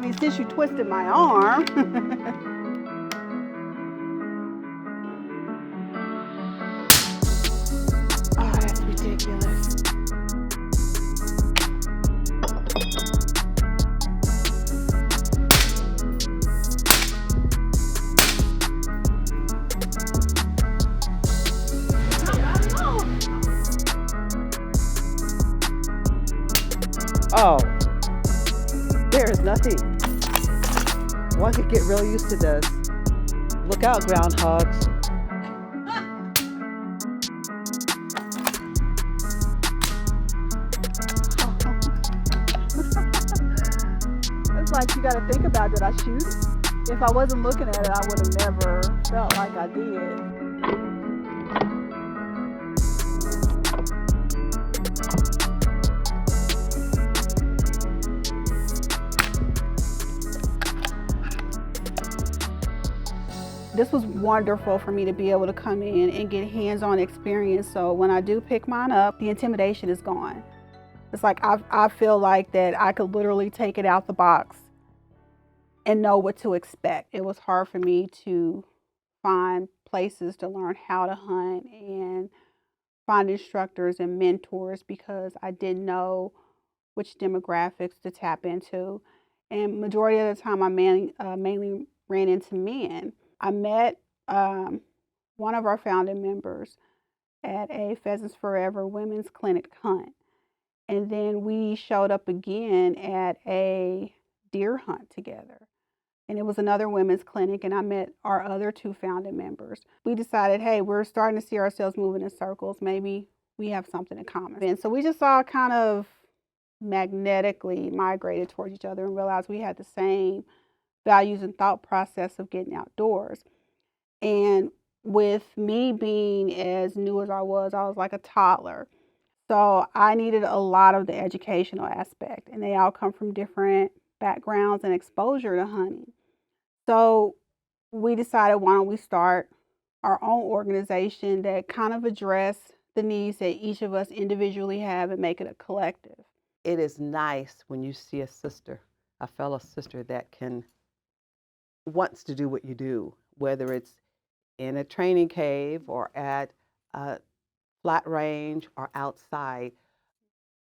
mean, since you twisted my arm. Oh, that's ridiculous. Oh, there is nothing. One could get real used to this. Look out, groundhogs. It's like you got to think about, did I shoot? If I wasn't looking at it, I would have never felt like I did. This was wonderful for me to be able to come in and get hands-on experience. So when I do pick mine up, the intimidation is gone. It's like I feel like that I could literally take it out the box and know what to expect. It was hard for me to find places to learn how to hunt and find instructors and mentors because I didn't know which demographics to tap into. And majority of the time I mainly ran into men. I met one of our founding members at a Pheasants Forever Women's Clinic hunt. And then we showed up again at a deer hunt together. And it was another women's clinic, and I met our other two founding members. We decided, hey, we're starting to see ourselves moving in circles. Maybe we have something in common. And so we just all kind of magnetically migrated towards each other and realized we had the same values and thought process of getting outdoors. And with me being as new as I was like a toddler. So I needed a lot of the educational aspect, and they all come from different backgrounds and exposure to hunting. So we decided, why don't we start our own organization that kind of address the needs that each of us individually have and make it a collective. It is nice when you see a sister, a fellow sister that wants to do what you do, whether it's in a training cave or at a flat range or outside.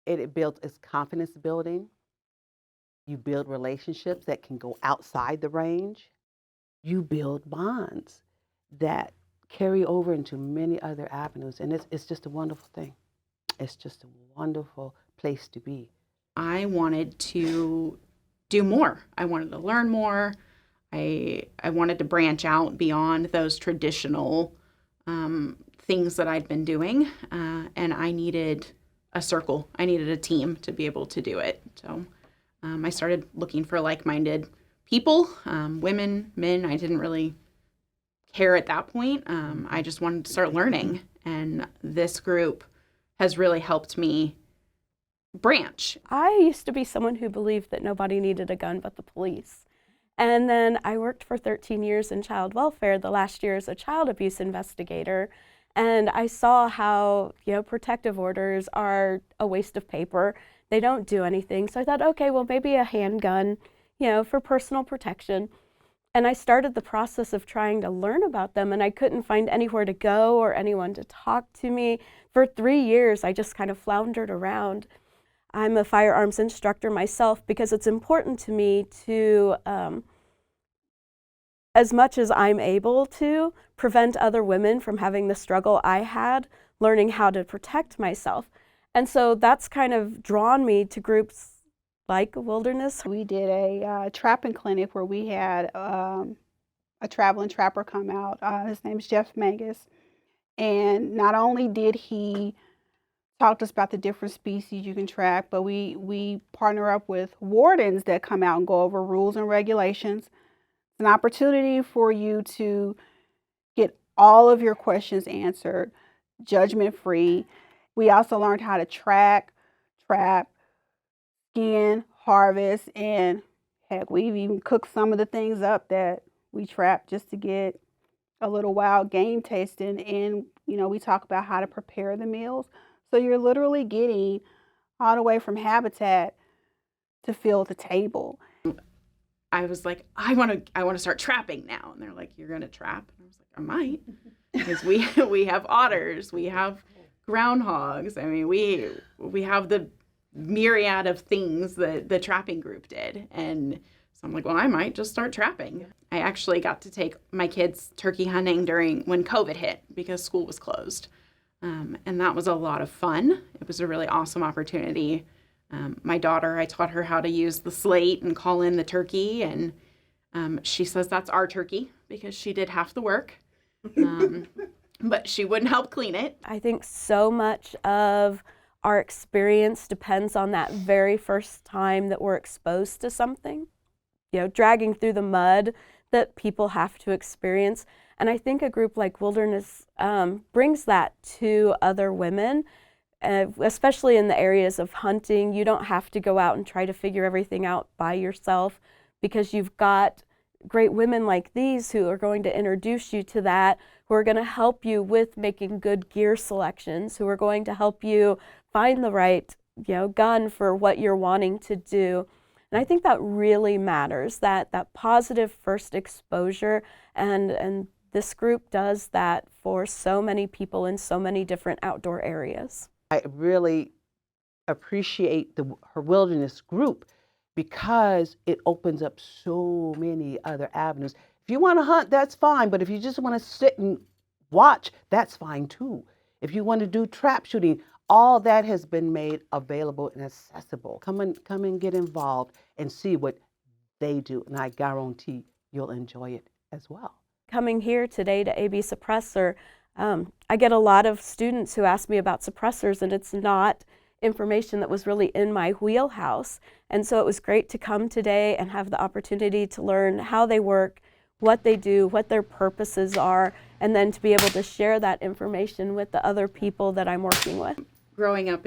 It builds its confidence building. You build relationships that can go outside the range. You build bonds that carry over into many other avenues. And it's just a wonderful thing. It's just a wonderful place to be. I wanted to do more. I wanted to learn more. I wanted to branch out beyond those traditional things that I'd been doing. And I needed a circle. I needed a team to be able to do it. So I started looking for like-minded people, women, men. I didn't really care at that point. I just wanted to start learning. And this group has really helped me branch. I used to be someone who believed that nobody needed a gun but the police. And then I worked for 13 years in child welfare, the last year as a child abuse investigator. And I saw how, protective orders are a waste of paper. They don't do anything. So I thought, okay, well, maybe a handgun, for personal protection. And I started the process of trying to learn about them, and I couldn't find anywhere to go or anyone to talk to me. For 3 years, I just kind of floundered around. I'm a firearms instructor myself because it's important to me to, as much as I'm able to, prevent other women from having the struggle I had, learning how to protect myself. And so that's kind of drawn me to groups like wildHErness. We did a trapping clinic where we had a traveling trapper come out. His name's Jeff Mangus. And not only did he talk to us about the different species you can track, but we partner up with wardens that come out and go over rules and regulations. It's an opportunity for you to get all of your questions answered, judgment-free. We also learned how to track, trap, skin, harvest, and heck, we've even cooked some of the things up that we trap just to get a little wild game tasting. And, we talk about how to prepare the meals. So you're literally getting all the way from habitat to fill the table. I was like, I want to start trapping now. And they're like, you're going to trap? And I was like, I might, because we have otters, we have groundhogs. I mean, we have the myriad of things that the trapping group did. And so I'm like, well, I might just start trapping. I actually got to take my kids turkey hunting when COVID hit, because school was closed. And that was a lot of fun. It was a really awesome opportunity. My daughter, I taught her how to use the slate and call in the turkey. And she says that's our turkey, because she did half the work. But she wouldn't help clean it. I think so much of our experience depends on that very first time that we're exposed to something, dragging through the mud that people have to experience. And I think a group like wildHErness brings that to other women, especially in the areas of hunting. You don't have to go out and try to figure everything out by yourself, because you've got great women like these who are going to introduce you to that, who are going to help you with making good gear selections, who are going to help you find the right gun for what you're wanting to do. And I think that really matters, that positive first exposure, and this group does that for so many people in so many different outdoor areas. I really appreciate her wildHErness group, because it opens up so many other avenues. If you want to hunt, that's fine, but if you just want to sit and watch, that's fine too. If you want to do trap shooting, all that has been made available and accessible. Come and get involved and see what they do, and I guarantee you'll enjoy it as well. Coming here today to AB Suppressor, I get a lot of students who ask me about suppressors, and it's not information that was really in my wheelhouse. And so it was great to come today and have the opportunity to learn how they work, what they do, what their purposes are, and then to be able to share that information with the other people that I'm working with. Growing up,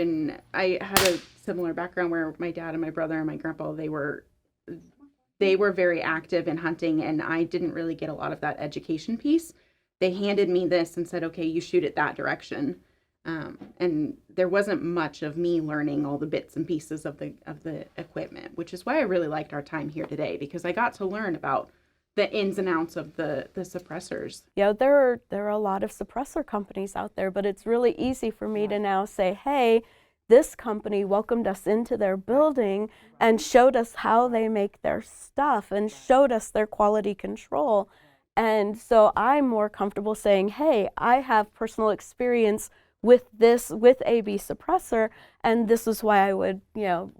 I had a similar background where my dad and my brother and my grandpa, they were very active in hunting, and I didn't really get a lot of that education piece. They handed me this and said, okay, you shoot it that direction. And there wasn't much of me learning all the bits and pieces of the equipment, which is why I really liked our time here today, because I got to learn about the ins and outs of the suppressors. There are a lot of suppressor companies out there, but it's really easy for me to now say, hey, this company welcomed us into their building and showed us how they make their stuff and showed us their quality control. And so I'm more comfortable saying, hey, I have personal experience with AB Suppressor, and this is why I would,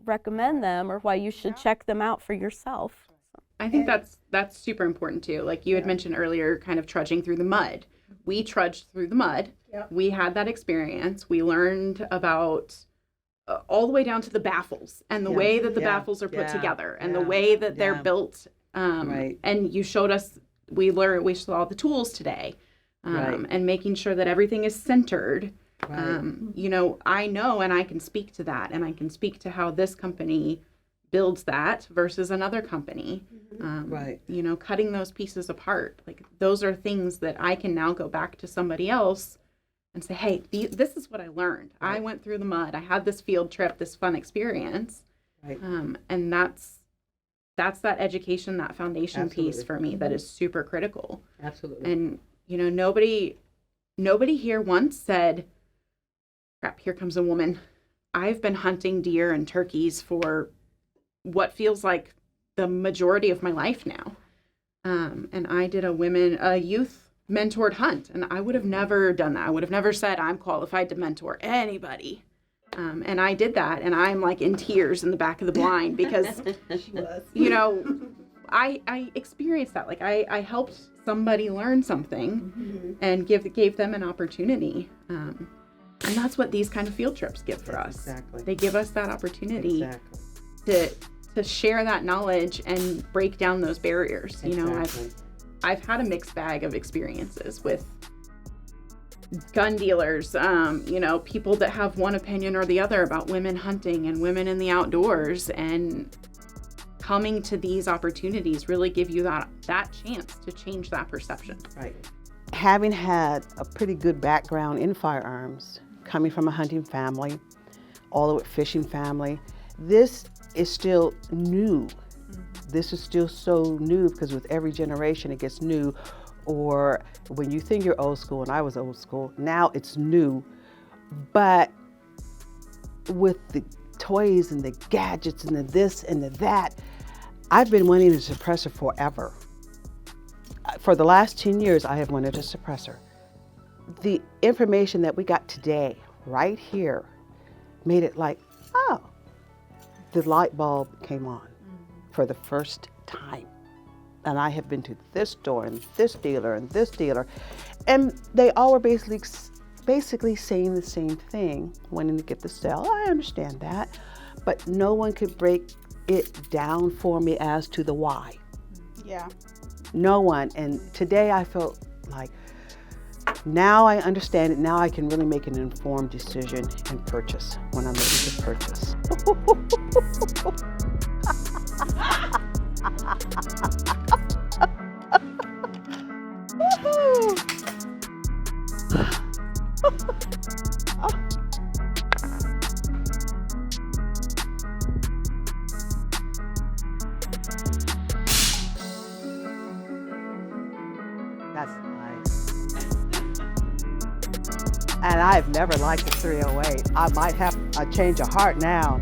recommend them, or why you should check them out for yourself. I think that's super important too. Like you had mentioned earlier, kind of trudging through the mud. We trudged through the mud. Yep. We had that experience. We learned about all the way down to the baffles and the way that the baffles are put together and the way that they're built. Right. And you showed us, we saw the tools today, and making sure that everything is centered. Right. I know, and I can speak to that, and I can speak to how this company builds that versus another company. Cutting those pieces apart. Like those are things that I can now go back to somebody else and say, hey, this is what I learned. Right. I went through the mud. I had this field trip, this fun experience. Right. And that's that education, that foundation piece for me that is super critical. Absolutely. And, nobody here once said, crap, here comes a woman. I've been hunting deer and turkeys for what feels like the majority of my life now. And I did a youth mentored hunt, and I would have never done that. I would have never said I'm qualified to mentor anybody. And I did that, and I'm like in tears in the back of the blind because, she was. I experienced that. Like I helped somebody learn something and gave them an opportunity. And that's what these kind of field trips give for us. Exactly. They give us that opportunity to share that knowledge and break down those barriers. Exactly. I've had a mixed bag of experiences with gun dealers, people that have one opinion or the other about women hunting and women in the outdoors, and coming to these opportunities really give you that chance to change that perception. Right. Having had a pretty good background in firearms, coming from a hunting family, all the way fishing family, this is still new. this is still so new because with every generation it gets new. Or when you think you're old school, and I was old school, now it's new. But with the toys and the gadgets and the this and the that, I've been wanting a suppressor forever. For the last 10 years, I have wanted a suppressor. The information that we got today, right here, made it like, oh, the light bulb came on for the first time. And I have been to this store and this dealer and this dealer, and they all were basically saying the same thing, wanting to get the sale. I understand that, but no one could break it down for me as to the why. Yeah. No one. And today I felt like, now I understand it. Now I can really make an informed decision and purchase when I'm ready to purchase. That's nice. And I've never liked the 308. I might have a change of heart now.